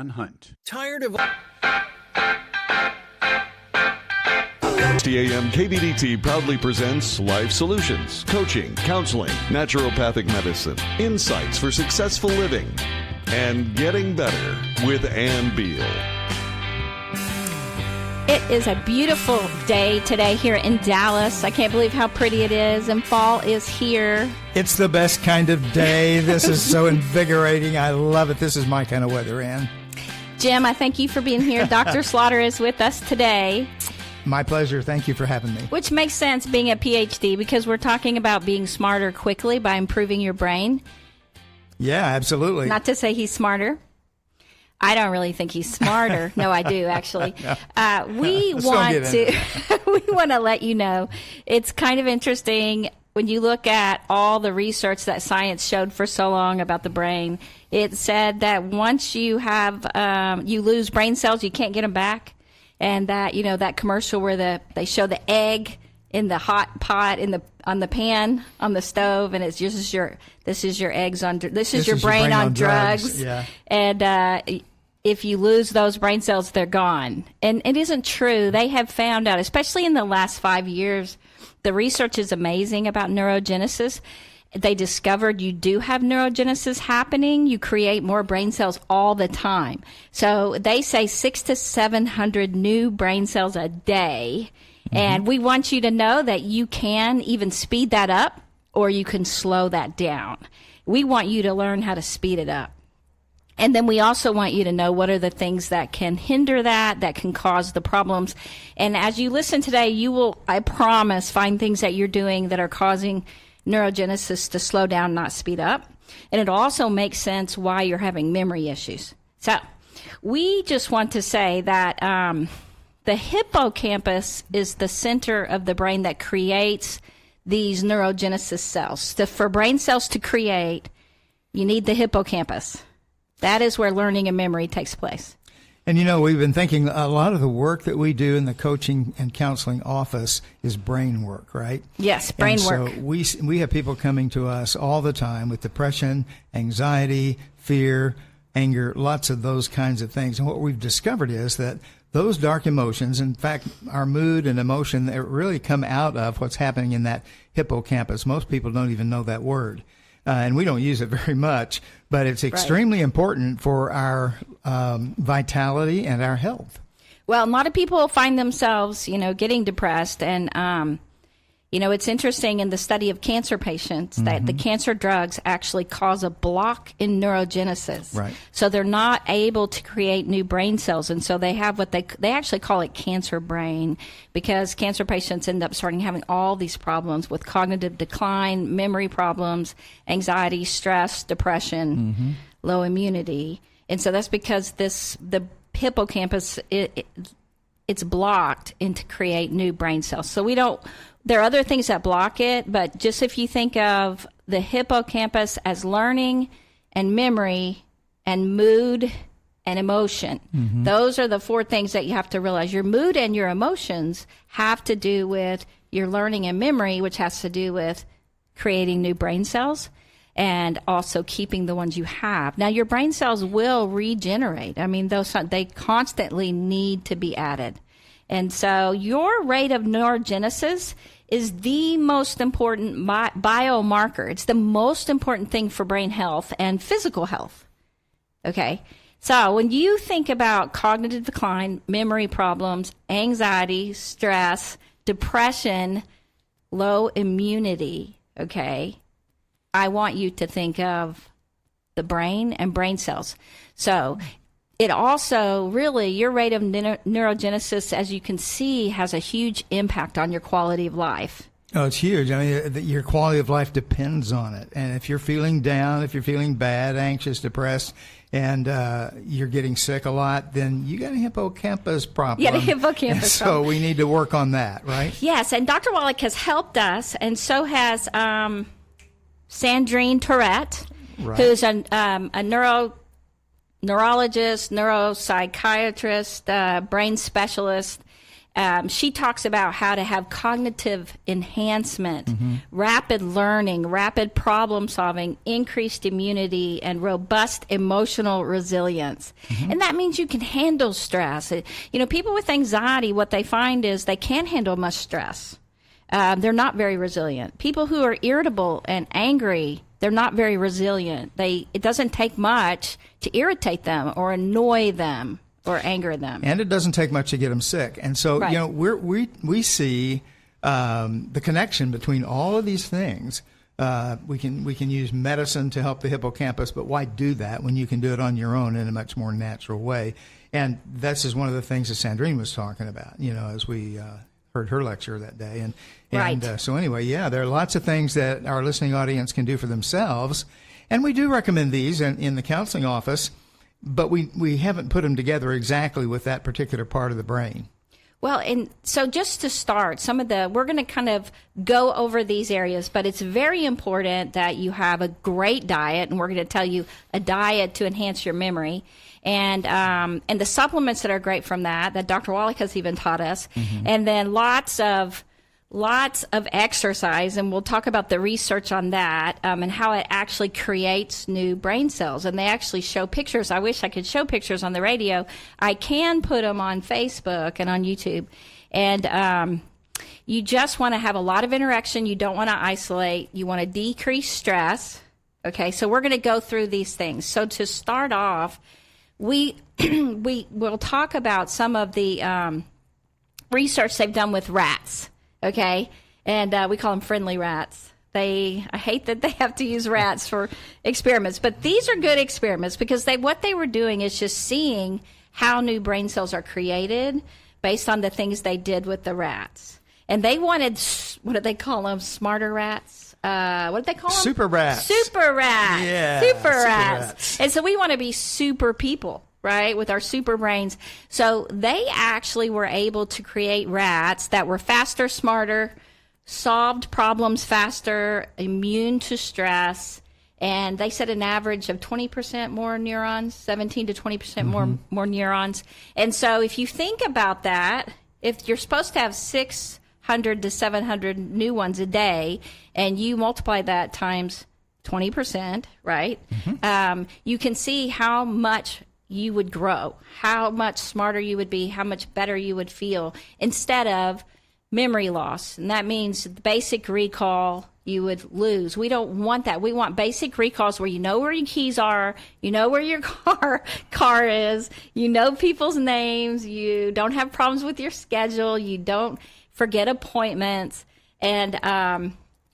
Hunt. Tired of... TAM KBDT proudly presents Life Solutions, coaching, counseling, naturopathic medicine, insights for successful living, and getting better with Ann Beal. It is a beautiful day today here in Dallas. I can't believe how pretty it is, and fall is here. It's the best kind of day. This is so invigorating. I love it. This is my kind of weather, Ann. Jim, I thank you for being here. Dr. Slaughter is with us today. My pleasure. Thank you for having me. Which makes sense being a PhD because we're talking about being smarter quickly by improving your brain. Yeah, absolutely. Not to say he's smarter. I don't really think he's smarter. No, I do, actually. We want to let you know it's kind of interesting when you look at all the research that science showed for so long about the brain. It said that once you have you lose brain cells, you can't get them back. And that, you know, that commercial where they show the egg in the hot pot on the pan on the stove, and it's just your eggs on this is your brain on drugs. Yeah. And if you lose those brain cells, they're gone. And it isn't true. They have found out, especially in the last 5 years, the research is amazing about neurogenesis. They discovered you do have neurogenesis happening. You create more brain cells all the time. So they say 600 to 700 new brain cells a day. Mm-hmm. And we want you to know that you can even speed that up or you can slow that down. We want you to learn how to speed it up. And then we also want you to know what are the things that can hinder that can cause the problems. And as you listen today, you will, I promise, find things that you're doing that are causing neurogenesis to slow down, not speed up. And it also makes sense why you're having memory issues. So we just want to say that the hippocampus is the center of the brain that creates these neurogenesis cells. For brain cells to create, you need the hippocampus. That is where learning and memory takes place. And, you know, we've been thinking a lot of the work that we do in the coaching and counseling office is brain work, right? Yes, brain work. So we have people coming to us all the time with depression, anxiety, fear, anger, lots of those kinds of things. And what we've discovered is that those dark emotions, in fact, our mood and emotion, they really come out of what's happening in that hippocampus. Most people don't even know that word. And we don't use it very much, but it's extremely important for our vitality and our health. Well, a lot of people find themselves, you know, getting depressed. And, you know, it's interesting in the study of cancer patients that the cancer drugs actually cause a block in neurogenesis. Right. So they're not able to create new brain cells. And so they have what they actually call it cancer brain, because cancer patients end up starting having all these problems with cognitive decline, memory problems, anxiety, stress, depression, low immunity. And so that's because the hippocampus, it's blocked to create new brain cells. So there are other things that block it, but just if you think of the hippocampus as learning and memory and mood and emotion, those are the four things that you have to realize. Your mood and your emotions have to do with your learning and memory, which has to do with creating new brain cells and also keeping the ones you have. Now, your brain cells will regenerate. I mean, they constantly need to be added. And so your rate of neurogenesis is the most important biomarker. It's the most important thing for brain health and physical health. Okay? So when you think about cognitive decline, memory problems, anxiety, stress, depression, low immunity, okay, I want you to think of the brain and brain cells. So it also really, your rate of neurogenesis, as you can see, has a huge impact on your quality of life. Oh, it's huge. I mean, your quality of life depends on it. And if you're feeling down, if you're feeling bad, anxious, depressed, and you're getting sick a lot, then you got a hippocampus problem. Yeah, the hippocampus problem. So we need to work on that, right? Yes, and Dr. Wallach has helped us, and so has Sandrine Tourette, who's a neurologist, neuropsychiatrist, brain specialist, She talks about how to have cognitive enhancement, rapid learning, rapid problem solving, increased immunity, and robust emotional resilience. And that means you can handle stress. People with anxiety, what they find is they can't handle much stress. They're not very resilient. People who are irritable and angry, they're not very resilient. It doesn't take much to irritate them or annoy them or anger them. And it doesn't take much to get them sick. And so, Right. we see the connection between all of these things. We can use medicine to help the hippocampus, but why do that when you can do it on your own in a much more natural way? And that's just one of the things that Sandrine was talking about, as we heard her lecture that day. And Right. So anyway, there are lots of things that our listening audience can do for themselves. And we do recommend these in the counseling office, but we haven't put them together exactly with that particular part of the brain. Well, and so just to start, we're going to kind of go over these areas, but it's very important that you have a great diet, and we're going to tell you a diet to enhance your memory, and the supplements that are great from that Dr. Wallach has even taught us, and then lots of exercise, and we'll talk about the research on that and how it actually creates new brain cells. And they actually show pictures. I wish I could show pictures on the radio. I can put them on Facebook and on YouTube. And you just want to have a lot of interaction. You don't want to isolate. You want to decrease stress. Okay, so we're going to go through these things. So to start off, we will talk about some of the research they've done with rats. Okay, and we call them friendly rats. I hate that they have to use rats for experiments, but these are good experiments because what they were doing is just seeing how new brain cells are created based on the things they did with the rats. And they wanted, what did they call them? Smarter rats? What did they call them? Super rats. Super rats. Yeah, Super super rats. rats. And so we want to be super people, right, with our super brains. So they actually were able to create rats that were faster, smarter, solved problems faster, immune to stress, and they said an average of 20% more neurons, 17 to 20% more neurons. And so if you think about that, if you're supposed to have 600 to 700 new ones a day, and you multiply that times 20%, right, you can see how much you would grow, how much smarter you would be, how much better you would feel instead of memory loss. And that means basic recall you would lose. We don't want that. We want basic recalls where you know where your keys are, you know where your car is, you know people's names, you don't have problems with your schedule, you don't forget appointments, and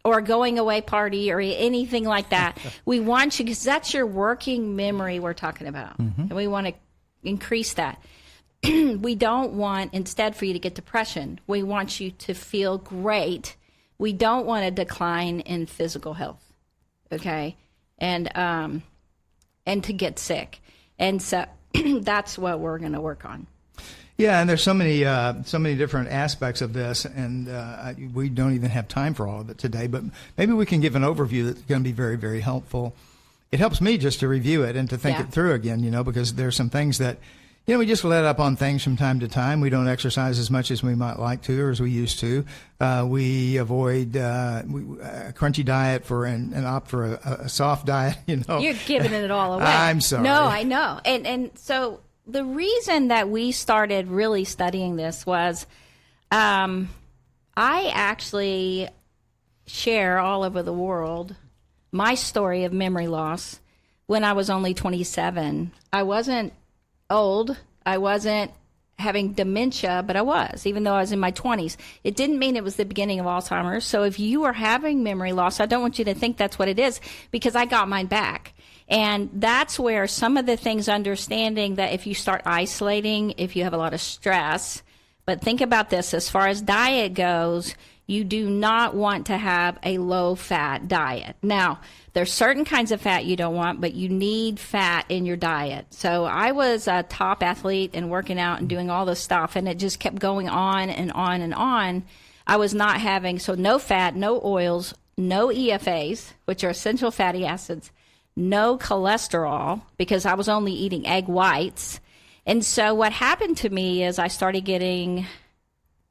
or going away party or anything like that. We want you, because that's your working memory we're talking about. And we want to increase that. We don't want, instead, for you to get depression. We want you to feel great. We don't want a decline in physical health, okay? And to get sick. And so that's what we're going to work on. Yeah, and there's so many different aspects of this, and we don't even have time for all of it today. But maybe we can give an overview that's going to be very, very helpful. It helps me just to review it and to think it through again, because there's some things that, we just let up on things from time to time. We don't exercise as much as we might like to or as we used to. We avoid a crunchy diet and opt for a soft diet. You're giving it all away. I'm sorry. No, I know, and so. The reason that we started really studying this was I actually share all over the world my story of memory loss when I was only 27. I wasn't old. I wasn't having dementia, but I was, even though I was in my 20s. It didn't mean it was the beginning of Alzheimer's. So if you are having memory loss, I don't want you to think that's what it is, because I got mine back. And that's where some of the things, understanding that if you start isolating, if you have a lot of stress, but think about this, as far as diet goes, you do not want to have a low-fat diet. Now, there's certain kinds of fat you don't want, but you need fat in your diet. So I was a top athlete and working out and doing all this stuff, and it just kept going on and on and on. I was not having, so no fat, no oils, no EFAs, which are essential fatty acids, no cholesterol, because I was only eating egg whites. And so what happened to me is I started getting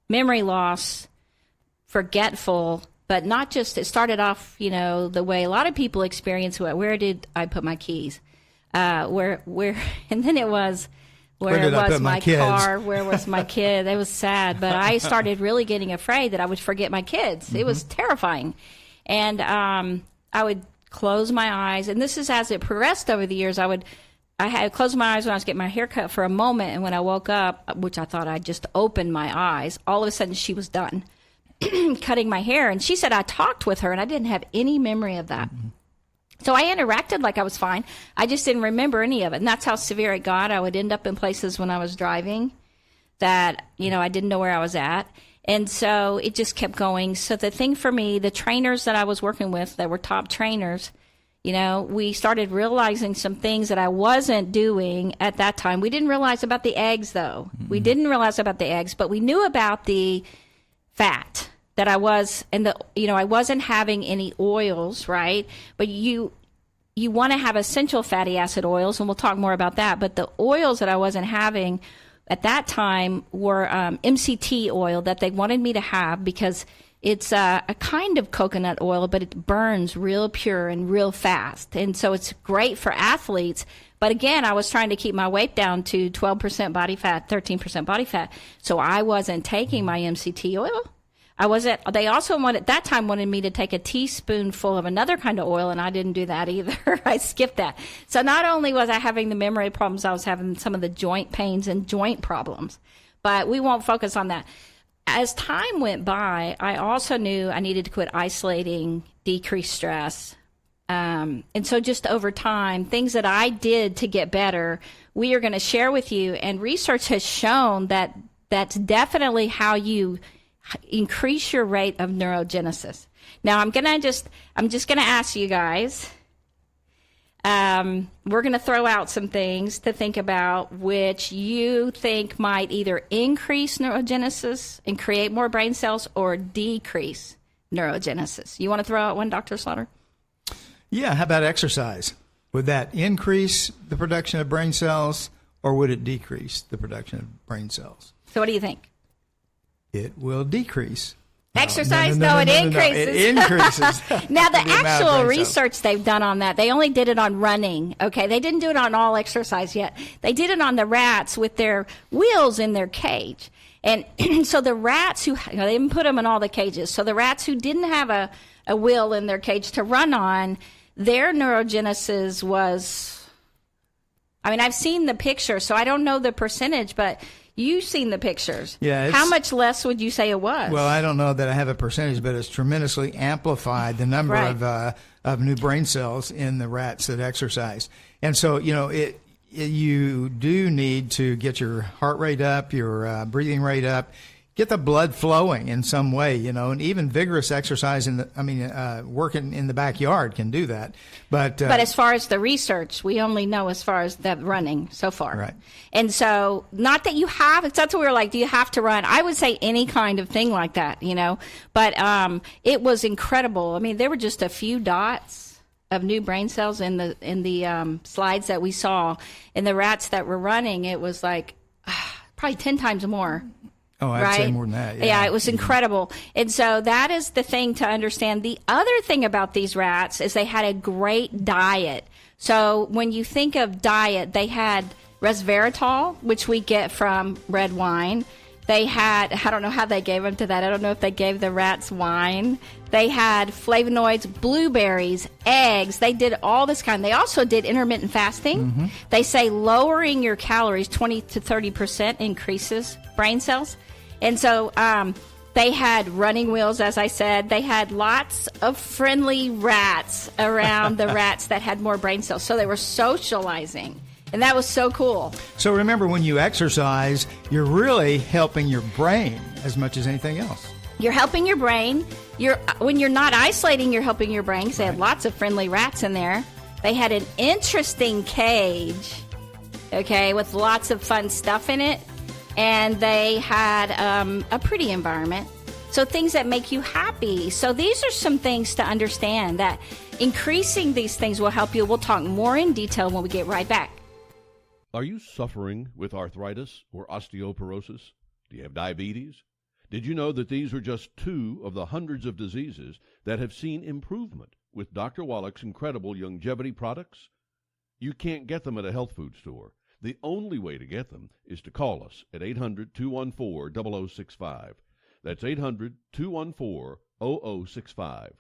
memory loss, forgetful, but not just, it started off, the way a lot of people experience, where did I put my keys? Where, and then it was, where was my car? Where was my kid? It was sad, but I started really getting afraid that I would forget my kids. It was terrifying. And I would close my eyes, and this is as it progressed over the years. I had closed my eyes when I was getting my hair cut for a moment, and when I woke up, which I thought I just opened my eyes, all of a sudden she was done cutting my hair. And she said I talked with her, and I didn't have any memory of that. Mm-hmm. So I interacted like I was fine. I just didn't remember any of it. And that's how severe it got. I would end up in places when I was driving that, I didn't know where I was at. And so it just kept going. So the thing for me, the trainers that I was working with that were top trainers, we started realizing some things that I wasn't doing at that time. We didn't realize about the eggs, though. Mm-hmm. We didn't realize about the eggs, but we knew about the fat that I was, and I wasn't having any oils, right? But you want to have essential fatty acid oils, and we'll talk more about that. But the oils that I wasn't having at that time were MCT oil that they wanted me to have because it's a kind of coconut oil, but it burns real pure and real fast. And so it's great for athletes. But again, I was trying to keep my weight down to 12% body fat, 13% body fat. So I wasn't taking my MCT oil. They also wanted me to take a teaspoonful of another kind of oil, and I didn't do that either. I skipped that. So not only was I having the memory problems, I was having some of the joint pains and joint problems. But we won't focus on that. As time went by, I also knew I needed to quit isolating, decrease stress. And so just over time, things that I did to get better, we are going to share with you. And research has shown that that's definitely how you increase your rate of neurogenesis. Now, I'm just going to ask you guys, we're going to throw out some things to think about which you think might either increase neurogenesis and create more brain cells or decrease neurogenesis. You want to throw out one, Dr. Slaughter? Yeah, how about exercise? Would that increase the production of brain cells, or would it decrease the production of brain cells? So what do you think? It will decrease. Exercise? No, it increases. It increases. Now, the actual research they've done on that, they only did it on running, okay? They didn't do it on all exercise yet. They did it on the rats with their wheels in their cage. And so the rats who, they didn't put them in all the cages. So the rats who didn't have a wheel in their cage to run on, their neurogenesis was, I've seen the picture, so I don't know the percentage, but you've seen the pictures. Yeah. How much less would you say it was? Well, I don't know that I have a percentage, but it's tremendously amplified the number of new brain cells in the rats that exercise. And so, you do need to get your heart rate up, your breathing rate up, get the blood flowing in some way, and even vigorous exercise working in the backyard can do that. But as far as the research, we only know as far as the running so far. Right. And so, not that you have, that's what we were like, do you have to run? I would say any kind of thing like that, but it was incredible. There were just a few dots of new brain cells in the slides that we saw. In the rats that were running, it was like probably 10 times more. Oh, I'd say more than that. Yeah, it was incredible. And so that is the thing to understand. The other thing about these rats is they had a great diet. So when you think of diet, they had resveratrol, which we get from red wine. They had, I don't know how they gave them to that. I don't know if they gave the rats wine. They had flavonoids, blueberries, eggs. They did all this kind. They also did intermittent fasting. Mm-hmm. They say lowering your calories 20 to 30% increases brain cells. And so they had running wheels, as I said. They had lots of friendly rats around the rats that had more brain cells. So they were socializing. And that was so cool. So remember, when you exercise, you're really helping your brain as much as anything else. You're helping your brain. When you're not isolating, you're helping your brain. Because they had lots of friendly rats in there. They had an interesting cage, with lots of fun stuff in it. And they had a pretty environment. So things that make you happy. So these are some things to understand, that increasing these things will help you. We'll talk more in detail when we get right back. Are you suffering with arthritis or osteoporosis? Do you have diabetes? Did you know that these are just 2 of the hundreds of diseases that have seen improvement with Dr. Wallach's incredible longevity products? You can't get them at a health food store. The only way to get them is to call us at 800-214-0065. That's 800-214-0065.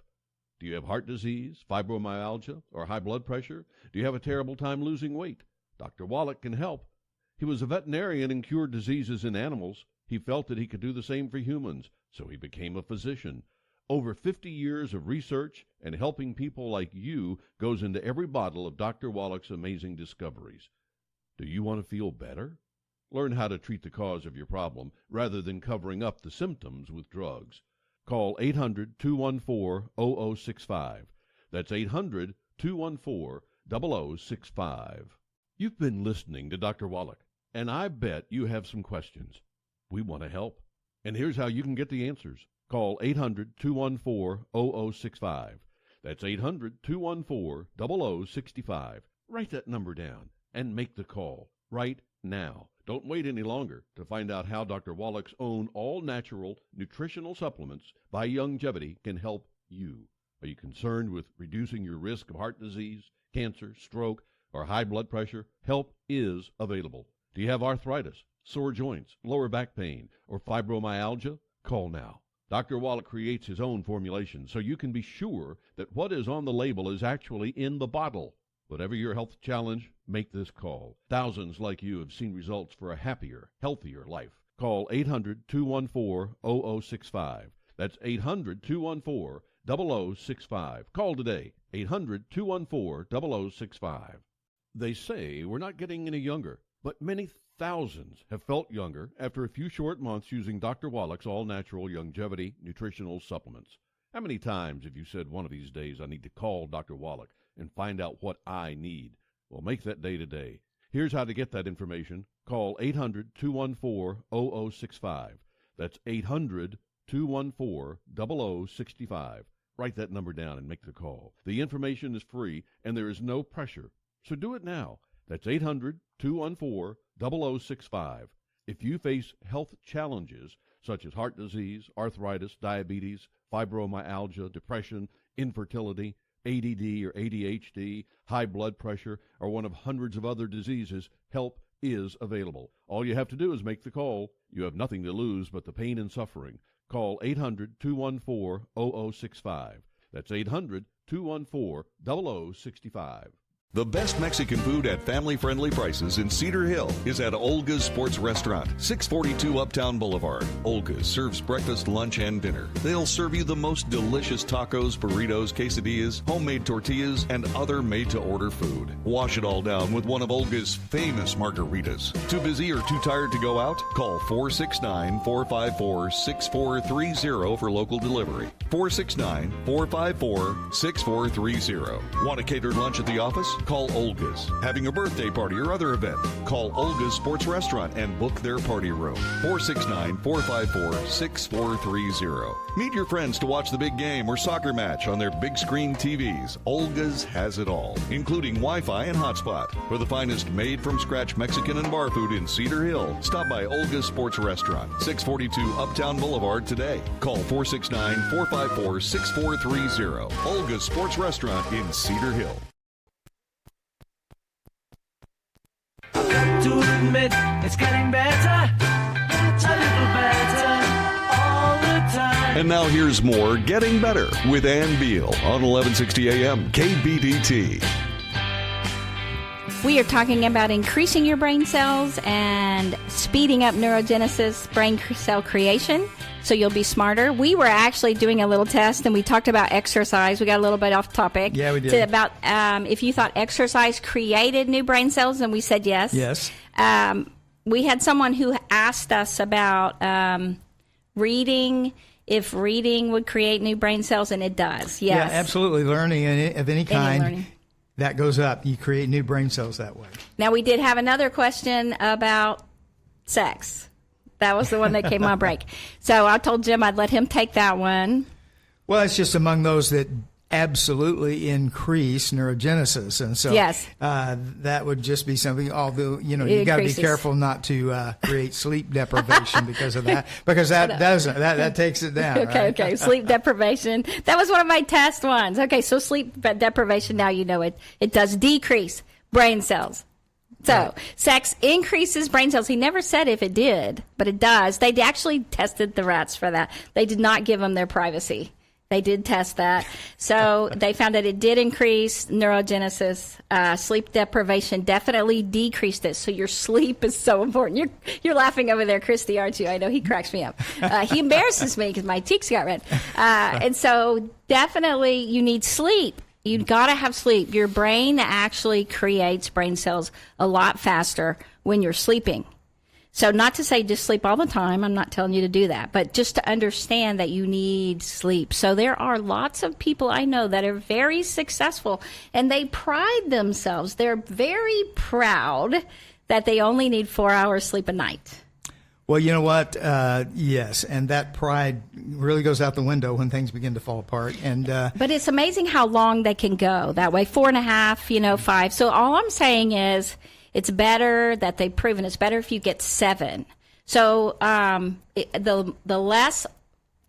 Do you have heart disease, fibromyalgia, or high blood pressure? Do you have a terrible time losing weight? Dr. Wallach can help. He was a veterinarian and cured diseases in animals. He felt that he could do the same for humans, so he became a physician. Over 50 years of research and helping people like you goes into every bottle of Dr. Wallach's amazing discoveries. Do you want to feel better? Learn how to treat the cause of your problem rather than covering up the symptoms with drugs. Call 800-214-0065. That's 800-214-0065. You've been listening to Dr. Wallach, and I bet you have some questions. We want to help. And here's how you can get the answers. Call 800-214-0065. That's 800-214-0065. Write that number down and make the call right now. Don't wait any longer to find out how Dr. Wallach's own all-natural nutritional supplements by Longevity can help you. Are you concerned with reducing your risk of heart disease, cancer, stroke, or high blood pressure? Help is available. Do you have arthritis, sore joints, lower back pain, or fibromyalgia? Call now. Dr. Wallach creates his own formulation so you can be sure that what is on the label is actually in the bottle. Whatever your health challenge, make this call. Thousands like you have seen results for a happier, healthier life. Call 800-214-0065. That's 800-214-0065. Call today, 800-214-0065. They say we're not getting any younger, but many thousands have felt younger after a few short months using Dr. Wallach's all-natural longevity nutritional supplements. How many times have you said one of these days, I need to call Dr. Wallach and find out what I need? Well, make that day today. Here's how to get that information. Call 800-214-0065. That's 800-214-0065. Write that number down and make the call. The information is free, and there is no pressure. So do it now. That's 800-214-0065. If you face health challenges such as heart disease, arthritis, diabetes, fibromyalgia, depression, infertility, ADD or ADHD, high blood pressure, or one of hundreds of other diseases, help is available. All you have to do is make the call. You have nothing to lose but the pain and suffering. Call 800-214-0065. That's 800-214-0065. The best Mexican food at family-friendly prices in Cedar Hill is at Olga's Sports Restaurant, 642 Uptown Boulevard. Olga's serves breakfast, lunch, and dinner. They'll serve you the most delicious tacos, burritos, quesadillas, homemade tortillas, and other made-to-order food. Wash it all down with one of Olga's famous margaritas. Too busy or too tired to go out? Call 469-454-6430 for local delivery. 469-454-6430. Want a catered lunch at the office? Call Olga's. Having a birthday party or other event? Call Olga's Sports Restaurant and book their party room. 469-454-6430. Meet your friends to watch the big game or soccer match on their big screen TVs. Olga's has it all, including Wi-Fi and hotspot. For the finest made-from-scratch Mexican and bar food in Cedar Hill, stop by Olga's Sports Restaurant, 642 Uptown Boulevard today. Call 469-454-6430. Olga's Sports Restaurant in Cedar Hill. To admit it's getting better, a little better all the time. And now here's more Getting Better with Ann Beal on 1160 AM KBDT. We are talking about increasing your brain cells and speeding up neurogenesis, brain cell creation, so you'll be smarter. We were actually doing a little test, and we talked about exercise. We got a little bit off topic. Yeah, we did. About if you thought exercise created new brain cells, and we said yes. Yes. We had someone who asked us about reading, if reading would create new brain cells, and it does. Yes. Yeah, absolutely. Learning of any kind. That goes up. You create new brain cells that way. Now, we did have another question about sex. That was the one that came on break. So I told Jim I'd let him take that one. Well, it's just among those that absolutely increase neurogenesis. And so Yes. That would just be something, although, you It got to be increases. careful not to create sleep deprivation because of that, because that takes it down. Okay, right? okay. Sleep deprivation. That was one of my test ones. Okay, so sleep deprivation, now you know it does decrease brain cells. So sex increases brain cells. He never said if it did, but it does. They actually tested the rats for that. They did not give them their privacy. They did test that. So they found that it did increase neurogenesis. Sleep deprivation definitely decreased it. So your sleep is so important. You're laughing over there, Christy, aren't you? I know he cracks me up. He embarrasses me because my cheeks got red. And so definitely you need sleep. You've got to have sleep. Your brain actually creates brain cells a lot faster when you're sleeping. So not to say just sleep all the time. I'm not telling you to do that, but just to understand that you need sleep. So there are lots of people I know that are very successful, and they pride themselves. They're very proud that they only need 4 hours sleep a night. Well, you know what? Yes, and that pride really goes out the window when things begin to fall apart. And but it's amazing how long they can go that way. 4.5, 5. So all I'm saying is, it's better that they've proven it's better if you get 7. So the less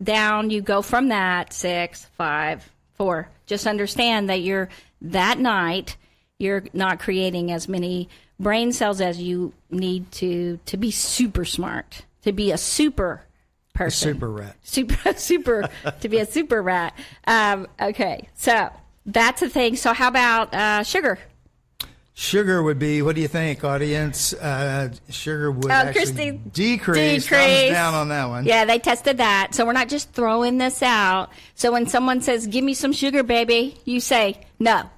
down you go from that, 6, 5, 4. Just understand that that night you're not creating as many brain cells as you need to be super smart, to be a super person. A super rat. Super to be a super rat. Okay, so that's the thing. So how about sugar? Sugar would be, what do you think, audience? Sugar would Christy, decrease. Thumbs down on that one. Yeah, they tested that. So we're not just throwing this out. So when someone says, give me some sugar, baby, you say, no,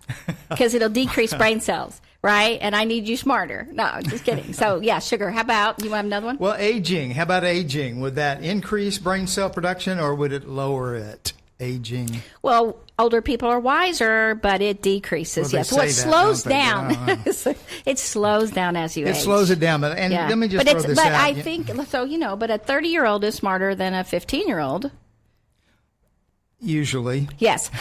because it'll decrease brain cells, right? And I need you smarter. No, just kidding. So, yeah, sugar. How about, you want another one? Well, aging. How about aging? Would that increase brain cell production or would it lower it? Aging. Well, older people are wiser, but it decreases. Well, yes. Well, it say that, slows don't they? down. It slows down as you age. It slows it down. But let me just throw this but out. I think, so, but a 30-year-old is smarter than a 15-year-old. Usually. Yes.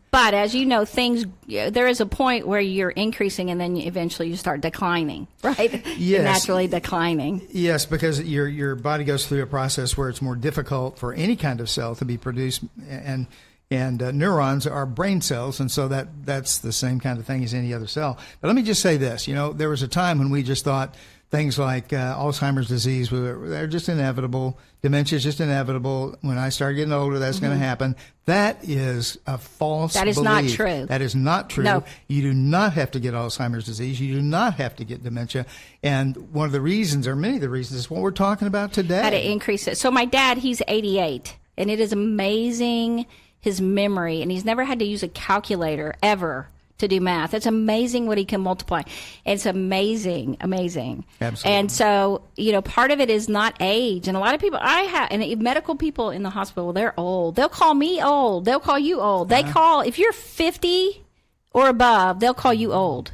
But as you know, there is a point where you're increasing and then eventually you start declining, right? Yes. You're naturally declining. Yes, because your body goes through a process where it's more difficult for any kind of cell to be produced, and neurons are brain cells, and so that's the same kind of thing as any other cell. But let me just say this, there was a time when we just thought things like Alzheimer's disease, they're just inevitable. Dementia is just inevitable. When I start getting older, that's going to happen. That is a false belief. That is not true. That is not true. No. You do not have to get Alzheimer's disease. You do not have to get dementia. And one of the reasons, or many of the reasons, is what we're talking about today. How to increase it. So my dad, he's 88, and it is amazing, his memory, and he's never had to use a calculator ever to do math. It's amazing what he can multiply. It's amazing. Absolutely. And so, part of it is not age. And a lot of people, and medical people in the hospital, they're old. They'll call me old. They'll call you old. They call, if you're 50 or above, they'll call you old.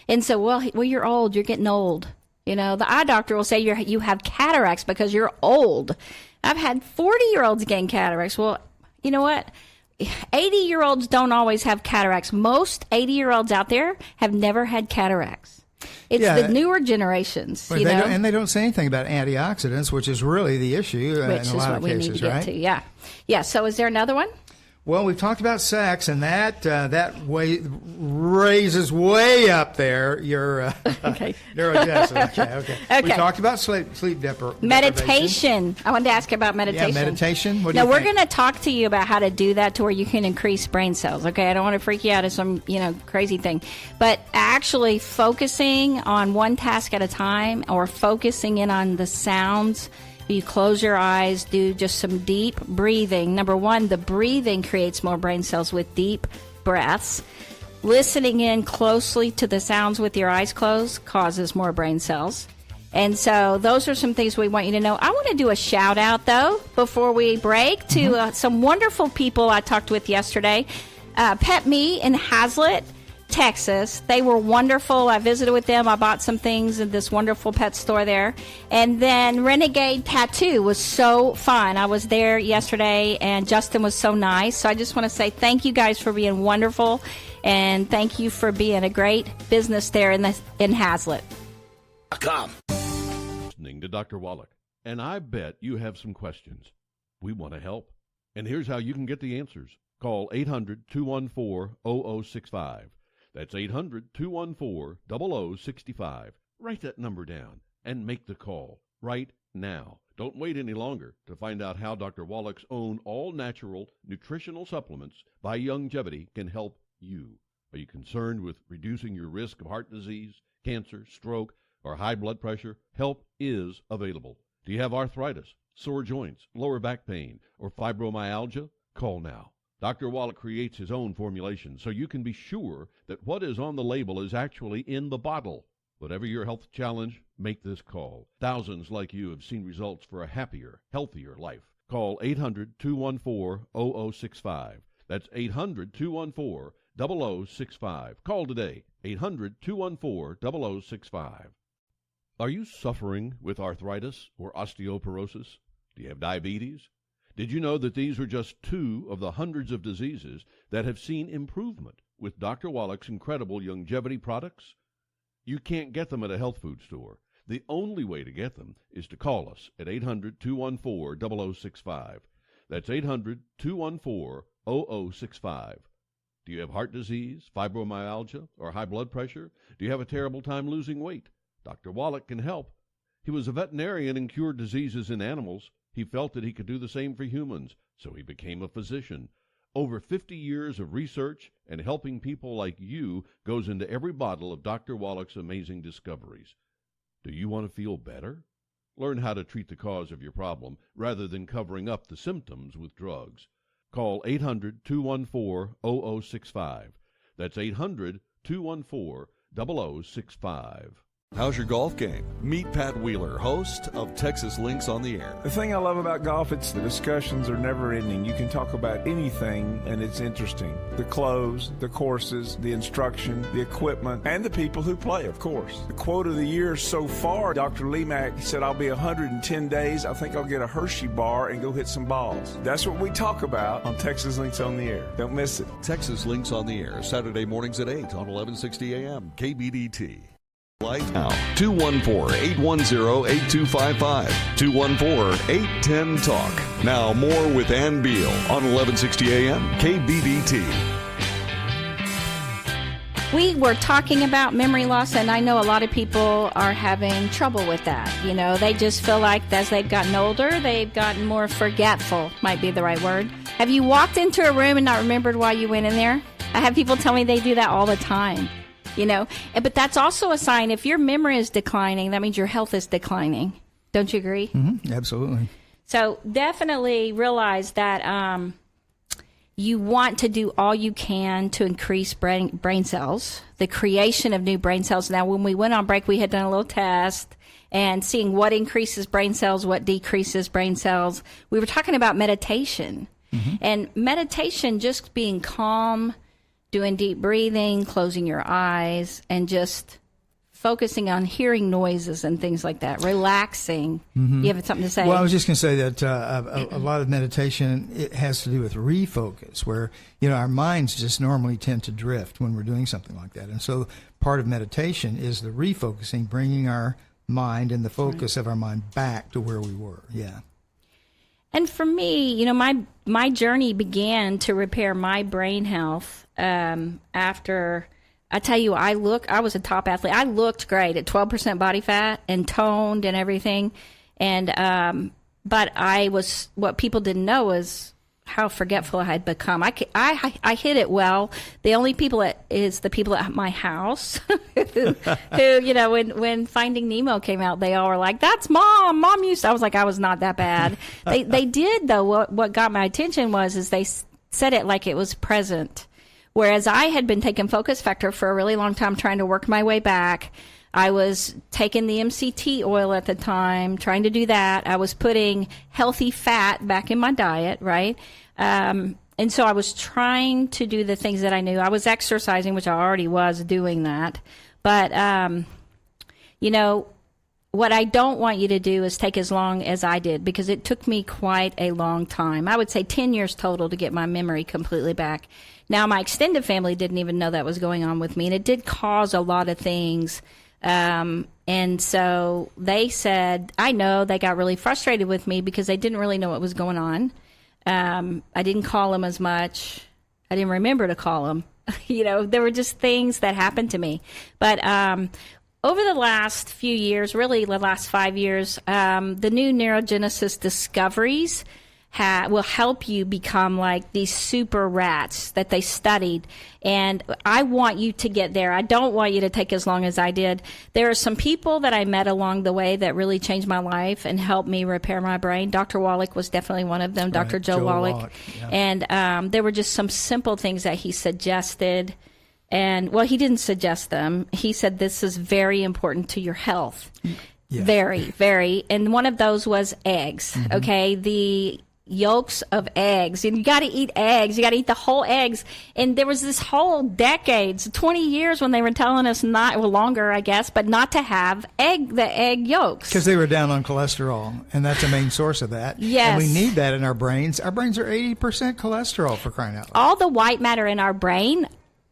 And so, well, you're old. You're getting old. The eye doctor will say you have cataracts because you're old. I've had 40-year-olds gain cataracts. Well, you know what? 80-year-olds don't always have cataracts. Most 80-year-olds out there have never had cataracts. It's the newer generations, They don't say anything about antioxidants, which is really the issue in a lot of cases, right? Which is what we need to get to, yeah. Yeah, so is there another one? Well, we've talked about sex, and that raises way up there your neurogenesis. Okay. We talked about sleep deprivation. Meditation. I wanted to ask about meditation. Yeah, meditation. What do now, you we're think? going to talk to you about how to do that to where you can increase brain cells. Okay, I don't want to freak you out as some crazy thing, but actually focusing on one task at a time, or focusing in on the sounds. You close your eyes, do just some deep breathing. Number one, the breathing creates more brain cells with deep breaths. Listening in closely to the sounds with your eyes closed causes more brain cells. And so those are some things we want you to know. I want to do a shout out, though, before we break to some wonderful people I talked with yesterday. Pet Me in Hazlitt Texas. They were wonderful. I visited with them. I bought some things in this wonderful pet store there. And then Renegade Tattoo was so fun. I was there yesterday, and Justin was so nice. So I just want to say thank you guys for being wonderful, and thank you for being a great business there in Hazlet. Come. Listening to Dr. Wallach, and I bet you have some questions. We want to help. And here's how you can get the answers. Call 800-214-0065. That's 800-214-0065. Write that number down and make the call right now. Don't wait any longer to find out how Dr. Wallach's own all-natural nutritional supplements by Youngevity can help you. Are you concerned with reducing your risk of heart disease, cancer, stroke, or high blood pressure? Help is available. Do you have arthritis, sore joints, lower back pain, or fibromyalgia? Call now. Dr. Wallach creates his own formulation so you can be sure that what is on the label is actually in the bottle. Whatever your health challenge, make this call. Thousands like you have seen results for a happier, healthier life. Call 800-214-0065. That's 800-214-0065. Call today, 800-214-0065. Are you suffering with arthritis or osteoporosis? Do you have diabetes? Did you know that these are just two of the hundreds of diseases that have seen improvement with Dr. Wallach's incredible Youngevity products? You can't get them at a health food store. The only way to get them is to call us at 800-214-0065. That's 800-214-0065. Do you have heart disease, fibromyalgia, or high blood pressure? Do you have a terrible time losing weight? Dr. Wallach can help. He was a veterinarian and cured diseases in animals. He felt that he could do the same for humans, so he became a physician. Over 50 years of research and helping people like you goes into every bottle of Dr. Wallach's amazing discoveries. Do you want to feel better? Learn how to treat the cause of your problem rather than covering up the symptoms with drugs. Call 800-214-0065. That's 800-214-0065. How's your golf game? Meet Pat Wheeler, host of Texas Links on the Air. The thing I love about golf, it's the discussions are never ending. You can talk about anything and it's interesting. The clothes, the courses, the instruction, the equipment, and the people who play, of course. The quote of the year so far, Dr. Lemack said, I'll be 110 days. I think I'll get a Hershey bar and go hit some balls. That's what we talk about on Texas Links on the Air. Don't miss it. Texas Links on the Air, Saturday mornings at 8 on 1160 a.m. KBDT. Live now, 214-810-8255, 214-810-TALK. Now more with Ann Beal on 1160 a.m. KBDT. We were talking about memory loss, and I know a lot of people are having trouble with that. You know, they just feel like as they've gotten older, they've gotten more forgetful, might be the right word. Have you walked into a room and not remembered why you went in there? I have people tell me they do that all the time. You know, but that's also a sign if your memory is declining, that means your health is declining. Don't you agree? Mm-hmm. Absolutely. So definitely realize that you want to do all you can to increase brain cells, the creation of new brain cells. Now, when we went on break, we had done a little test and seeing what increases brain cells, what decreases brain cells. We were talking about meditation. Mm-hmm. And meditation, just being calm, doing deep breathing, closing your eyes, and just focusing on hearing noises and things like that, relaxing. Mm-hmm. You have something to say? Well, I was just going to say that a lot of meditation, it has to do with refocus, where, you know, our minds just normally tend to drift when we're doing something like that. And so part of meditation is the refocusing, bringing our mind and the focus of our mind back to where we were. Yeah. And for me, you know, my journey began to repair my brain health after, I tell you, I was a top athlete. I looked great at 12% body fat and toned and everything. And, but what people didn't know was how forgetful I had become. I hit it well. The only people is the people at my house who, you know, when Finding Nemo came out, they all were like, that's Mom. Mom used to. I was like, I was not that bad. They did, though. What got my attention is they said it like it was present. Whereas I had been taking Focus Factor for a really long time, trying to work my way back. I was taking the MCT oil at the time, trying to do that. I was putting healthy fat back in my diet, right? and so I was trying to do the things that I knew. I was exercising, which I already was doing that. But, what I don't want you to do is take as long as I did, because it took me quite a long time. I would say 10 years total to get my memory completely back. Now, my extended family didn't even know that was going on with me, and it did cause a lot of things. And so they said, I know they got really frustrated with me because they didn't really know what was going on. I didn't call them as much. I didn't remember to call them. There were just things that happened to me. But over the last few years, really the last 5 years, the new neurogenesis discoveries will help you become like these super rats that they studied. And I want you to get there. I don't want you to take as long as I did. There are some people that I met along the way that really changed my life and helped me repair my brain. Dr. Wallach was definitely one of them, Dr. Joe Wallach. Yeah. And there were just some simple things that he suggested. And, well, he didn't suggest them. He said this is very important to your health. Yeah. Very, very. And one of those was eggs, okay? The yolks of eggs. And you got to eat eggs. You got to eat the whole eggs. And there was this whole decades, 20 years when they were telling us longer, I guess, but not to have the egg yolks. Because they were down on cholesterol, and that's a main source of that. Yes. And we need that in our brains. Our brains are 80% cholesterol, for crying out loud. All the white matter in our brain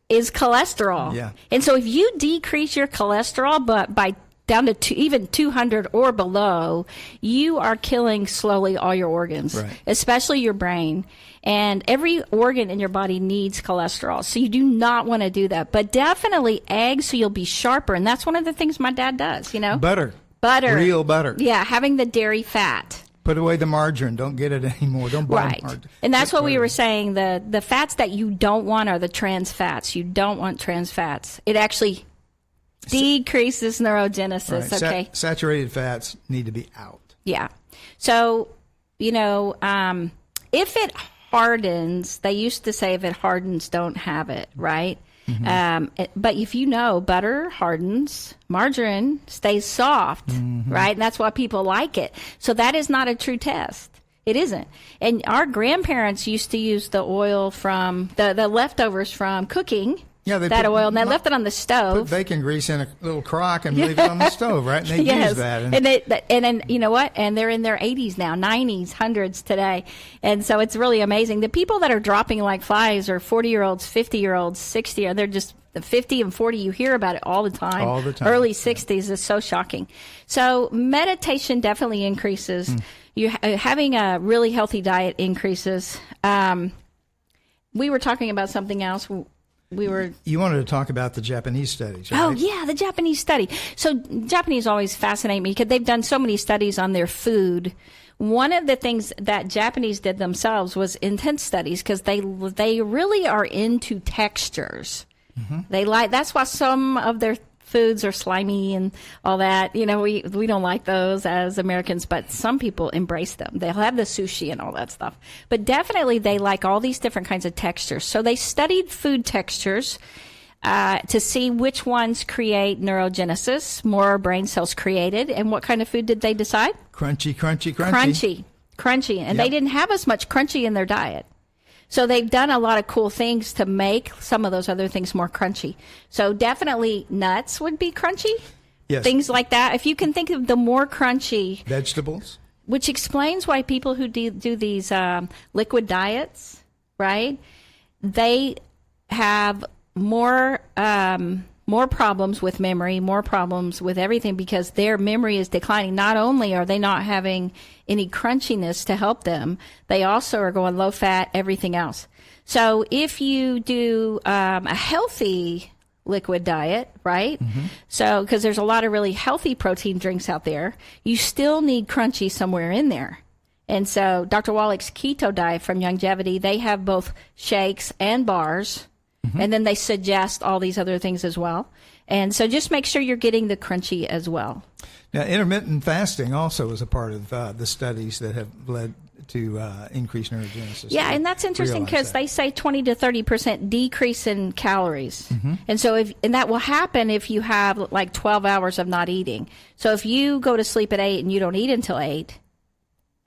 is cholesterol. Yeah. And so if you decrease your cholesterol by down to even 200 or below, you are killing slowly all your organs, right, especially your brain. And every organ in your body needs cholesterol. So you do not want to do that. But definitely eggs, so you'll be sharper. And that's one of the things my dad does, Butter. Real butter. Yeah, having the dairy fat. Put away the margarine. Don't get it anymore. Don't buy margarine. And that's what we were saying. The fats that you don't want are the trans fats. You don't want trans fats. It actually decreases neurogenesis. Right. Okay. Saturated fats need to be out. Yeah. So, if it hardens, they used to say if it hardens, don't have it, right? But if butter hardens, margarine stays soft, right? And that's why people like it. So that is not a true test. It isn't. And our grandparents used to use the oil from the leftovers from cooking. Yeah, that oil, and they left it on the stove. Put bacon grease in a little crock and leave it on the stove, right? And they use that. And then you know what? And they're in their 80s now, 90s, 100s today. And so it's really amazing. The people that are dropping like flies are 40-year-olds, 50-year-olds, 60. They're just 50 and 40. You hear about it all the time. All the time. Early 60s is so shocking. So meditation definitely increases. Having a really healthy diet increases. We were talking about something else. You wanted to talk about the Japanese studies, right? Oh, yeah, the Japanese study. So Japanese always fascinate me because they've done so many studies on their food. One of the things that Japanese did themselves was intense studies because they really are into textures. That's why some of their foods are slimy and all that. We don't like those as Americans, but some people embrace them. They'll have the sushi and all that stuff. But definitely they like all these different kinds of textures. So they studied food textures to see which ones create neurogenesis, more brain cells created. And what kind of food did they decide? Crunchy. And they didn't have as much crunchy in their diet. So they've done a lot of cool things to make some of those other things more crunchy. So definitely nuts would be crunchy. Yes. Things like that. If you can think of the more crunchy. Vegetables. Which explains why people who do these liquid diets, right, they have more problems with memory, more problems with everything because their memory is declining. Not only are they not having any crunchiness to help them, they also are going low fat, everything else. So if you do a healthy liquid diet, right? So because there's a lot of really healthy protein drinks out there, you still need crunchy somewhere in there. And so Dr. Wallach's keto diet from Longevity, they have both shakes and bars. And then they suggest all these other things as well. And so just make sure you're getting the crunchy as well. Now, intermittent fasting also is a part of the studies that have led to increased neurogenesis. Yeah, and that's interesting because they say 20 to 30% decrease in calories. And so that will happen if you have like 12 hours of not eating. So if you go to sleep at 8 and you don't eat until 8,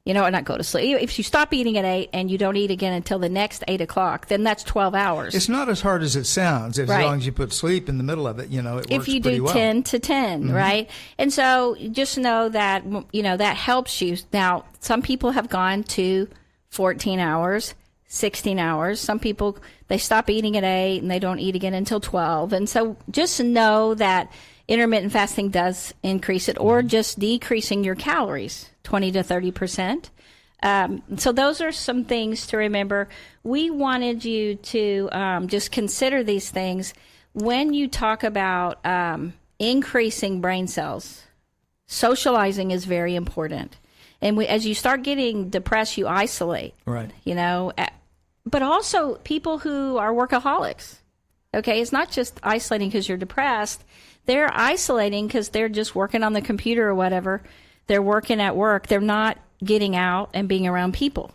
or not go to sleep. If you stop eating at 8 and you don't eat again until the next 8 o'clock, then that's 12 hours. It's not as hard as it sounds. As long as you put sleep in the middle of it, it works if you pretty do well. 10 to 10, right? And so just know that, that helps you. Now, some people have gone to 14 hours, 16 hours. Some people, they stop eating at 8 and they don't eat again until 12. And so just know that intermittent fasting does increase it, or just decreasing your calories 20 to 30%. So those are some things to remember. We wanted you to just consider these things when you talk about increasing brain cells. Socializing is very important. And as you start getting depressed, you isolate. Right. But also people who are workaholics. Okay, it's not just isolating because you're depressed. They're isolating because they're just working on the computer or whatever. They're working at work. They're not getting out and being around people.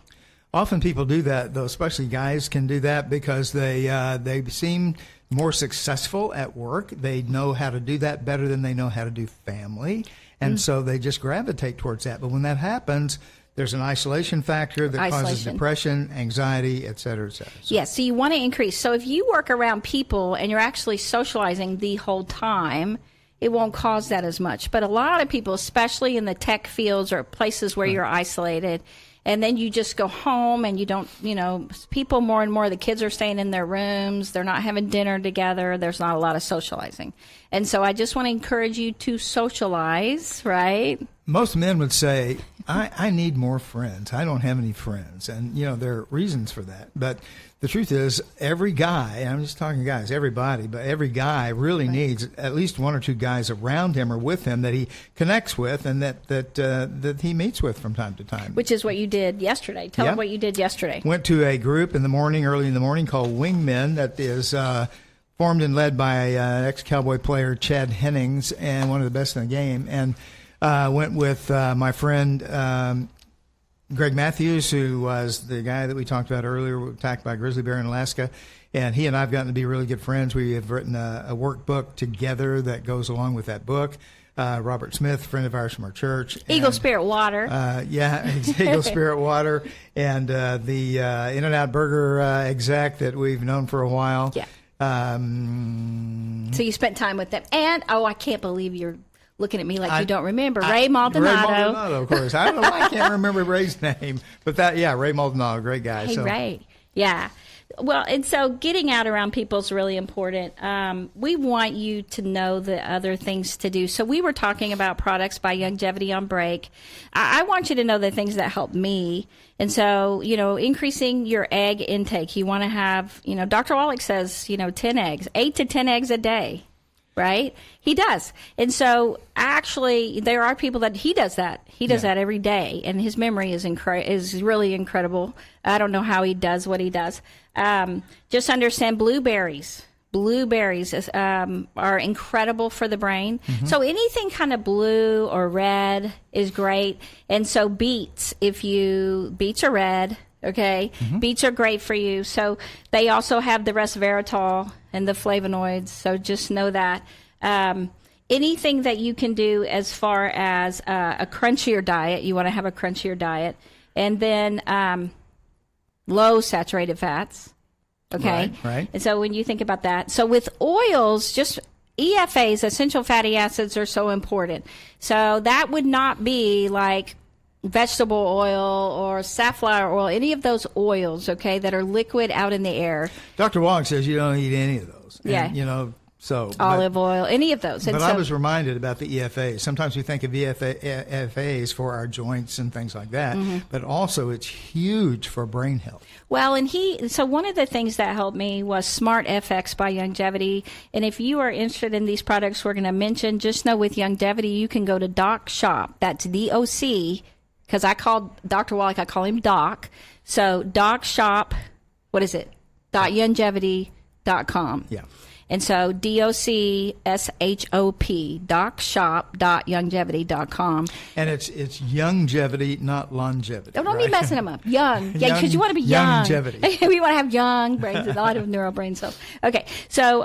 Often people do that, though, especially guys can do that because they seem more successful at work. They know how to do that better than they know how to do family. And so they just gravitate towards that. But when that happens, there's an isolation factor that causes depression, anxiety, et cetera, et cetera. Yes, so you want to increase. So if you work around people and you're actually socializing the whole time, it won't cause that as much. But a lot of people, especially in the tech fields or places where you're isolated, and then you just go home and you don't, people more and more, the kids are staying in their rooms. They're not having dinner together. There's not a lot of socializing. And so I just want to encourage you to socialize, right? Most men would say, I need more friends. I don't have any friends. And, there are reasons for that. But the truth is, every guy, and I'm just talking guys, everybody, but every guy really needs at least one or two guys around him or with him that he connects with and that he meets with from time to time. Which is what you did yesterday. Tell them what you did yesterday. Went to a group early in the morning called Wingmen that is formed and led by ex-Cowboy player Chad Hennings, and one of the best in the game. And went with my friend Greg Matthews, who was the guy that we talked about earlier, attacked by a grizzly bear in Alaska. And he and I have gotten to be really good friends. We have written a workbook together that goes along with that book. Robert Smith, friend of ours from our church. Eagle Spirit Water. Eagle Spirit Water. And the In-N-Out Burger exec that we've known for a while. Yeah. So you spent time with them. And, I can't believe you're looking at me like you don't remember. Ray Maldonado. Ray Maldonado, of course. I don't know why I can't remember Ray's name. But Ray Maldonado, great guy. Hey, Ray. Yeah. Well, and so getting out around people is really important. We want you to know the other things to do. So we were talking about products by Youngevity on break. I want you to know the things that help me. And so, increasing your egg intake. You want to have, Dr. Wallach says, 10 eggs, 8 to 10 eggs a day. Right? He does. And so actually there are people that he does that. He does that every day, and his memory is really incredible. I don't know how he does what he does. Just understand blueberries. Blueberries are incredible for the brain. Mm-hmm. So anything kind of blue or red is great. And so beets are red. Okay. Mm-hmm. Beets are great for you. So they also have the resveratrol and the flavonoids. So just know that. Anything that you can do as far as a crunchier diet, you want to have a crunchier diet. And then low saturated fats. Okay. Right. And so when you think about that, so with oils, just EFAs, essential fatty acids, are so important. So that would not be like vegetable oil or safflower oil, any of those oils, okay, that are liquid out in the air. Dr. Wallach says you don't eat any of those. And, olive oil, any of those. But I was reminded about the EFAs. Sometimes we think of EFAs for our joints and things like that, but also it's huge for brain health. Well, so one of the things that helped me was Smart FX by Youngevity. And if you are interested in these products we're going to mention, just know with Youngevity, you can go to Doc Shop. That's DOC, because I called Dr. Wallach, I call him Doc. So Doc Shop, what is it? .youngevity.com. Yeah. And so DOCSHOP, docshop.youngevity.com. And it's Youngevity, not longevity. Don't be messing them up. Young. Yeah, because you want to be young. Youngevity. We want to have young brains, a lot of neural brain cells. Okay. So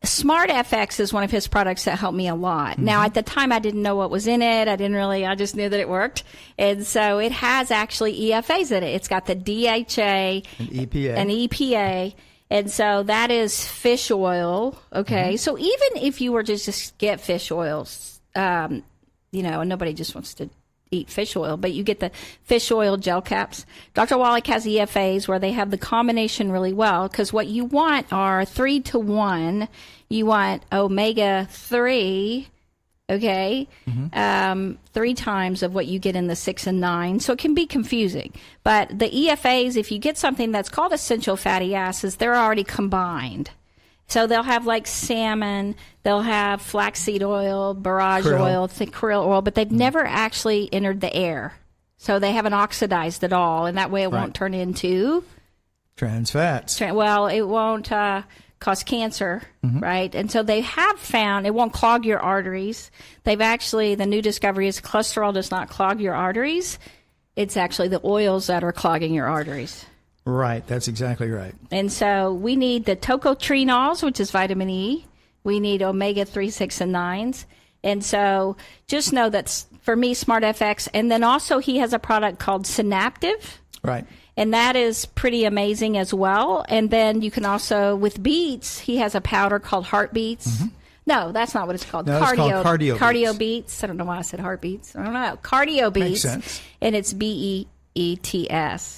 Smart FX is one of his products that helped me a lot. Now, at the time, I didn't know what was in it. I just knew that it worked. And so it has actually EFAs in it. It's got the DHA and EPA. And EPA. And so that is fish oil. Okay. So even if you were to just get fish oils, and nobody just wants to eat fish oil, but you get the fish oil gel caps. Dr. Wallach has EFAs where they have the combination really well, because what you want are 3 to 1. You want omega-3, okay, 3 times of what you get in the 6 and 9. So it can be confusing. But the EFAs, if you get something that's called essential fatty acids, they're already combined. So they'll have like salmon, they'll have flaxseed oil, borage oil, thick krill oil, but they've never actually entered the air. So they haven't oxidized at all, and that way it won't turn into trans fats. It won't cause cancer, right? And so they have found it won't clog your arteries. The new discovery is cholesterol does not clog your arteries. It's actually the oils that are clogging your arteries. Right, that's exactly right. And so we need the tocotrienols, which is vitamin E. We need omega-3, 6, and 9s. And so just know that for me, Smart FX. And then also he has a product called Synaptive. Right. And that is pretty amazing as well. And then you can also, with beets, he has a powder called Heartbeats. No, that's not what it's called. No, it's called Cardio Beats. I don't know why I said Heartbeats. I don't know. Cardio Beats. Makes sense. And it's BEETS,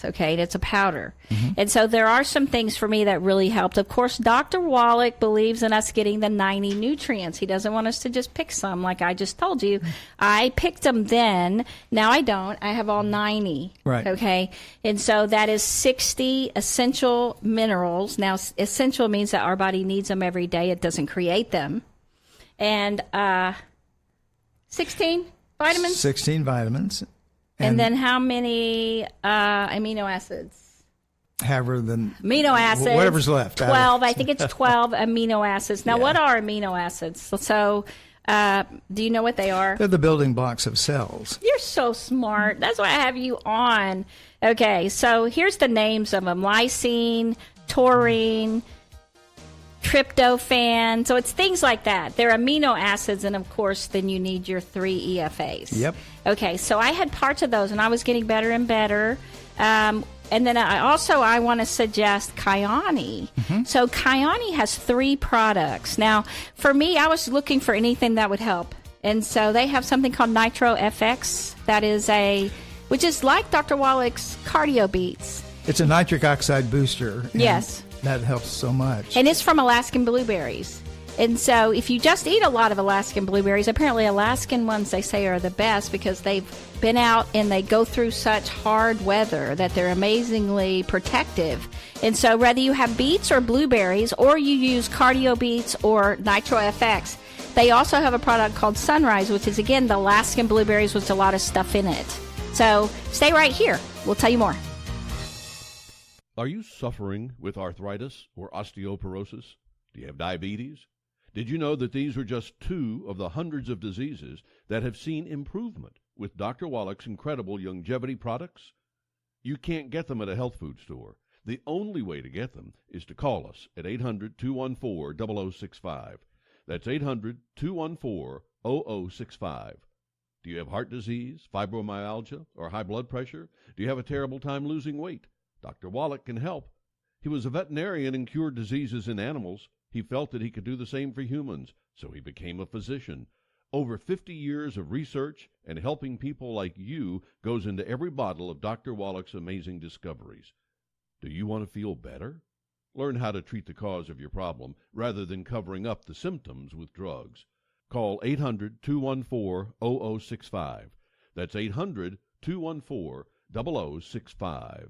okay, and it's a powder. And so there are some things for me that really helped. Of course, Dr. Wallach believes in us getting the 90 nutrients. He doesn't want us to just pick some, like I just told you. I picked them then. Now I don't. I have all 90. Right. Okay. And so that is 60 essential minerals. Now, essential means that our body needs them every day. It doesn't create them. And 16 vitamins. 16 vitamins. And then how many amino acids? However, amino acids. Whatever's left. 12. I think it's 12 amino acids. Now, what are amino acids? So, do you know what they are? They're the building blocks of cells. You're so smart. That's why I have you on. Okay, so here's the names of them. Lysine, taurine, tryptophan. So it's things like that. They're amino acids, and of course, then you need your 3 EFAs. Yep. Okay, so I had parts of those, and I was getting better and better. And then I want to suggest Kyani. So Kyani has 3 products. Now, for me, I was looking for anything that would help. And so they have something called Nitro FX. That is which is like Dr. Wallach's Cardio Beats. It's a nitric oxide booster. Yes. That helps so much. And it's from Alaskan blueberries. And so if you just eat a lot of Alaskan blueberries, apparently Alaskan ones, they say, are the best because they've been out and they go through such hard weather that they're amazingly protective. And so whether you have beets or blueberries, or you use Cardio Beets or Nitro FX, they also have a product called Sunrise, which is, again, the Alaskan blueberries with a lot of stuff in it. So stay right here. We'll tell you more. Are you suffering with arthritis or osteoporosis? Do you have diabetes? Did you know that these are just 2 of the hundreds of diseases that have seen improvement with Dr. Wallach's incredible longevity products? You can't get them at a health food store. The only way to get them is to call us at 800-214-0065. That's 800-214-0065. Do you have heart disease, fibromyalgia, or high blood pressure? Do you have a terrible time losing weight? Dr. Wallach can help. He was a veterinarian and cured diseases in animals. He felt that he could do the same for humans, so he became a physician. Over 50 years of research and helping people like you goes into every bottle of Dr. Wallach's amazing discoveries. Do you want to feel better? Learn how to treat the cause of your problem rather than covering up the symptoms with drugs. Call 800-214-0065. That's 800-214-0065.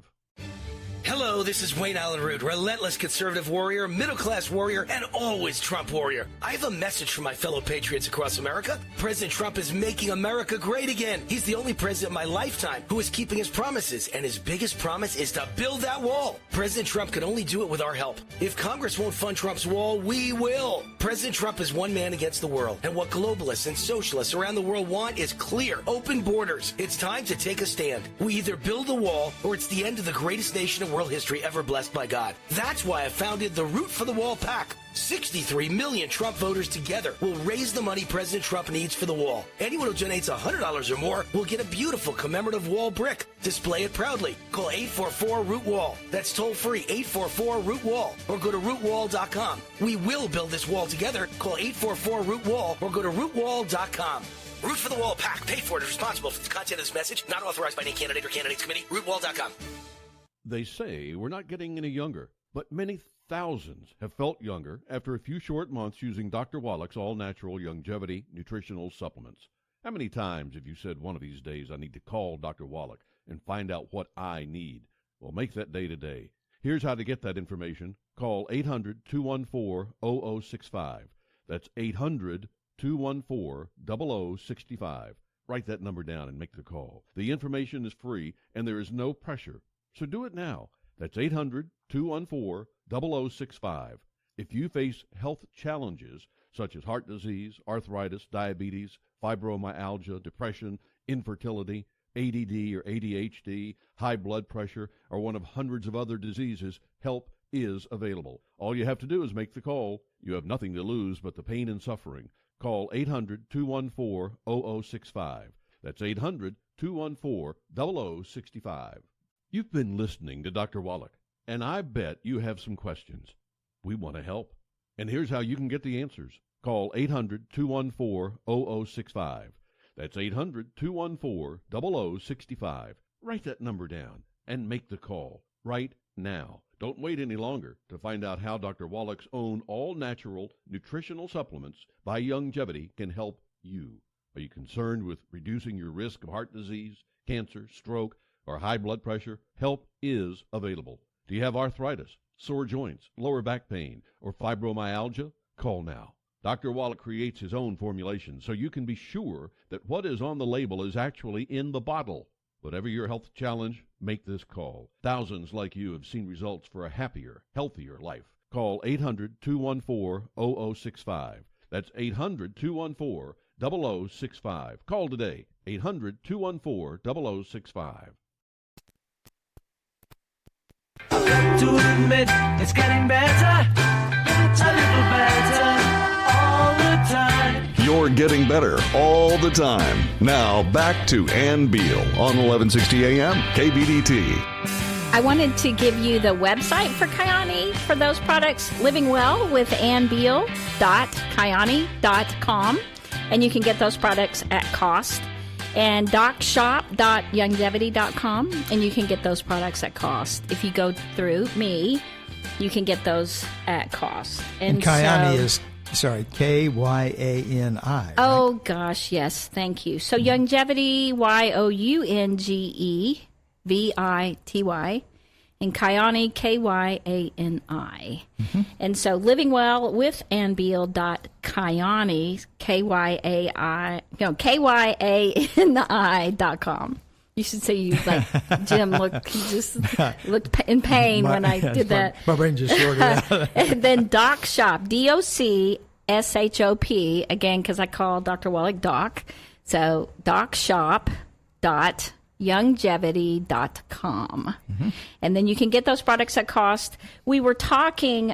Hello, this is Wayne Allen Root, relentless conservative warrior, middle-class warrior, and always Trump warrior. I have a message for my fellow patriots across America. President Trump is making America great again. He's the only president in my lifetime who is keeping his promises, and his biggest promise is to build that wall. President Trump can only do it with our help. If Congress won't fund Trump's wall, we will. President Trump is one man against the world, and what globalists and socialists around the world want is clear, open borders. It's time to take a stand. We either build the wall, or it's the end of the greatest nation in world oral history ever blessed by God. That's why I founded the Root for the Wall PAC. 63 million Trump voters together will raise the money President Trump needs for the wall. Anyone who donates $100 or more will get a beautiful commemorative wall brick. Display it proudly. Call 844-ROOT-WALL. That's toll free, 844-ROOT-WALL. Or go to rootwall.com. We will build this wall together. Call 844-ROOT-WALL or go to rootwall.com. Root for the Wall PAC. Paid for and is responsible for the content of this message. Not authorized by any candidate or candidates committee. Rootwall.com. They say we're not getting any younger, but many thousands have felt younger after a few short months using Dr. Wallach's all-natural longevity nutritional supplements. How many times have you said one of these days, I need to call Dr. Wallach and find out what I need? Well, make that day today. Here's how to get that information. Call 800-214-0065. That's 800-214-0065. Write that number down and make the call. The information is free and there is no pressure. So do it now. That's 800-214-0065. If you face health challenges such as heart disease, arthritis, diabetes, fibromyalgia, depression, infertility, ADD or ADHD, high blood pressure, or one of hundreds of other diseases, help is available. All you have to do is make the call. You have nothing to lose but the pain and suffering. Call 800-214-0065. That's 800-214-0065. You've been listening to Dr. Wallach, and I bet you have some questions. We want to help. And here's how you can get the answers. Call 800-214-0065. That's 800-214-0065. Write that number down and make the call right now. Don't wait any longer to find out how Dr. Wallach's own all-natural nutritional supplements by Longevity can help you. Are you concerned with reducing your risk of heart disease, cancer, stroke, or high blood pressure? Help is available. Do you have arthritis, sore joints, lower back pain, or fibromyalgia? Call now. Dr. Wallach creates his own formulation so you can be sure that what is on the label is actually in the bottle. Whatever your health challenge, make this call. Thousands like you have seen results for a happier, healthier life. Call 800-214-0065. That's 800-214-0065. Call today. 800-214-0065. I've got to admit, it's getting better, a little better, all the time. You're getting better all the time. Now back to Ann Beal on 1160 AM KBDT. I wanted to give you the website for Kyani for those products, Living Well with AnnBeal.Kyani.com, and you can get those products at cost. And docshop.longevity.com, and you can get those products at cost. If you go through me, you can get those at cost. And Kyani is, Kyani. Oh, gosh, yes, thank you. So Longevity, Youngevity, and Kyani, Kyani. Mm-hmm. And so Living Well with AnnBeal.Kyani, Kyani.com. You should say you Jim he just looked in pain when I did that. My brain just sorted out. And then Doc Shop, DOCSHOP, again, because I call Dr. Wallach Doc. So docshop.Longevity.com. Mm-hmm. And then you can get those products at cost. We were talking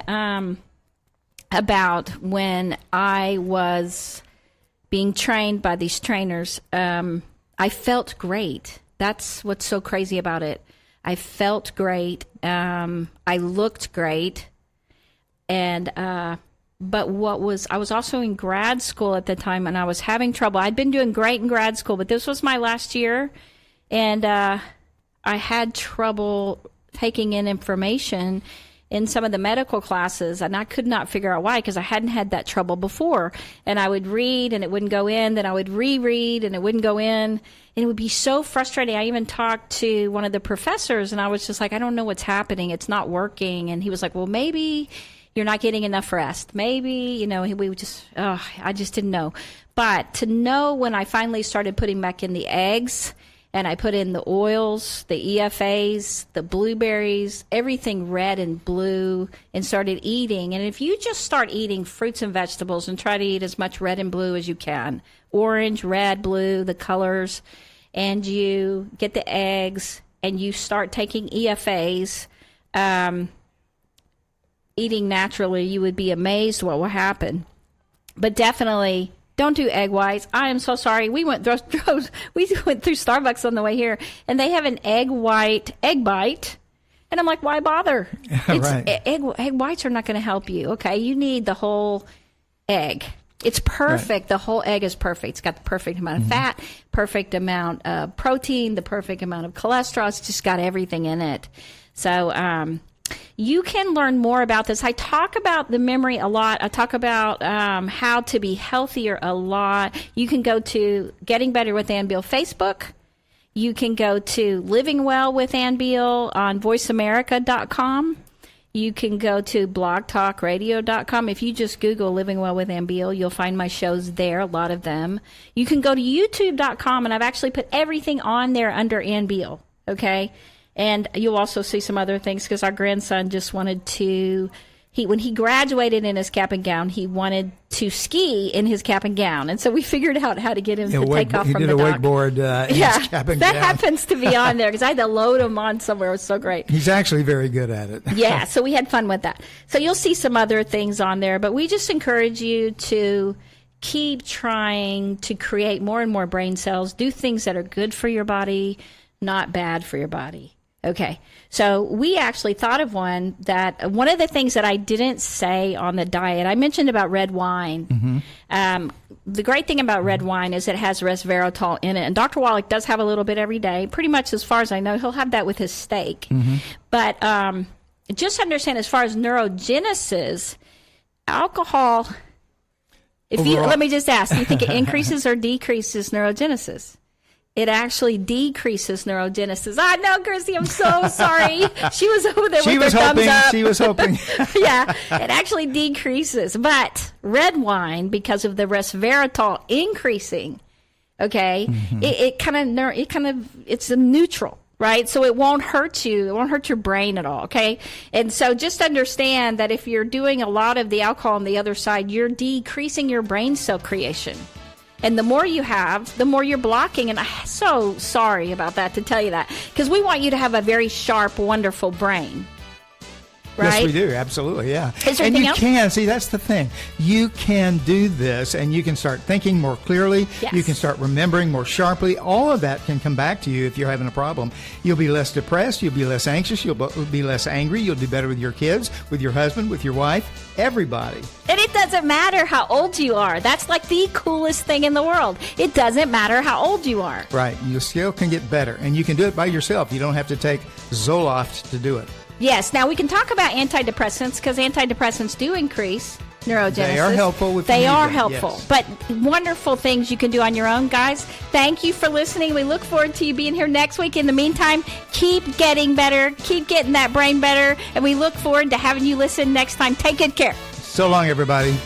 about when I was being trained by these trainers. I felt great. That's what's so crazy about it. I felt great. I looked great. And but I was also in grad school at the time, and I was having trouble. I'd been doing great in grad school, but this was my last year. And I had trouble taking in information in some of the medical classes, and I could not figure out why, because I hadn't had that trouble before. And I would read, and it wouldn't go in. Then I would reread, and it wouldn't go in. And it would be so frustrating. I even talked to one of the professors, and I was just like, I don't know what's happening. It's not working. And he was like, well, maybe you're not getting enough rest. Maybe, I just didn't know. But to know when I finally started putting back in the eggs, and I put in the oils, the EFAs, the blueberries, everything red and blue, and started eating. And if you just start eating fruits and vegetables and try to eat as much red and blue as you can, orange, red, blue, the colors, and you get the eggs, and you start taking EFAs, eating naturally, you would be amazed what will happen. But definitely don't do egg whites. I am so sorry. We went through Starbucks on the way here, and they have an egg bite. And I'm like, why bother? Right. Egg whites are not going to help you. Okay, you need the whole egg. It's perfect. Right. The whole egg is perfect. It's got the perfect amount of fat, perfect amount of protein, the perfect amount of cholesterol. It's just got everything in it. So you can learn more about this. I talk about the memory a lot. I talk about how to be healthier a lot. You can go to Getting Better with Ann Beal Facebook. You can go to Living Well with Ann Beal on voiceamerica.com. You can go to blogtalkradio.com. If you just Google Living Well with Ann Beal, you'll find my shows there, a lot of them. You can go to youtube.com, and I've actually put everything on there under Ann Beal, okay? And you'll also see some other things because our grandson just wanted to, when he graduated in his cap and gown, he wanted to ski in his cap and gown. And so we figured out how to get him to take off from the dock. He did a wakeboard in his cap and gown. That happens to be on there because I had to load him on somewhere. It was so great. He's actually very good at it. Yeah, so we had fun with that. So you'll see some other things on there, but we just encourage you to keep trying to create more and more brain cells, do things that are good for your body, not bad for your body. Okay, so we actually thought of one of the things that I didn't say on the diet, I mentioned about red wine. Mm-hmm. The great thing about red wine is it has resveratrol in it. And Dr. Wallach does have a little bit every day. Pretty much as far as I know, he'll have that with his steak. Mm-hmm. But just understand as far as neurogenesis, alcohol, let me just ask, do you think it increases or decreases neurogenesis? It actually decreases neurogenesis. I know, Chrissy, I'm so sorry. She was over there with her thumbs up. She was hoping. Yeah, it actually decreases. But red wine, because of the resveratrol increasing, okay, mm-hmm. It's a neutral, right? So it won't hurt you. It won't hurt your brain at all, okay? And so just understand that if you're doing a lot of the alcohol on the other side, you're decreasing your brain cell creation. And the more you have, the more you're blocking. And I'm so sorry about that, to tell you that. Because we want you to have a very sharp, wonderful brain. Right? Yes, we do. Absolutely, yeah. Is there anything else? Can, see, that's the thing. You can do this, and you can start thinking more clearly. Yes. You can start remembering more sharply. All of that can come back to you if you're having a problem. You'll be less depressed. You'll be less anxious. You'll be less angry. You'll do better with your kids, with your husband, with your wife, everybody. And it doesn't matter how old you are. That's like the coolest thing in the world. It doesn't matter how old you are. Right. You still can get better, and you can do it by yourself. You don't have to take Zoloft to do it. Yes. Now, we can talk about antidepressants because antidepressants do increase neurogenesis. They are helpful. They are helpful. Yes. But wonderful things you can do on your own, guys. Thank you for listening. We look forward to you being here next week. In the meantime, keep getting better. Keep getting that brain better. And we look forward to having you listen next time. Take good care. So long, everybody.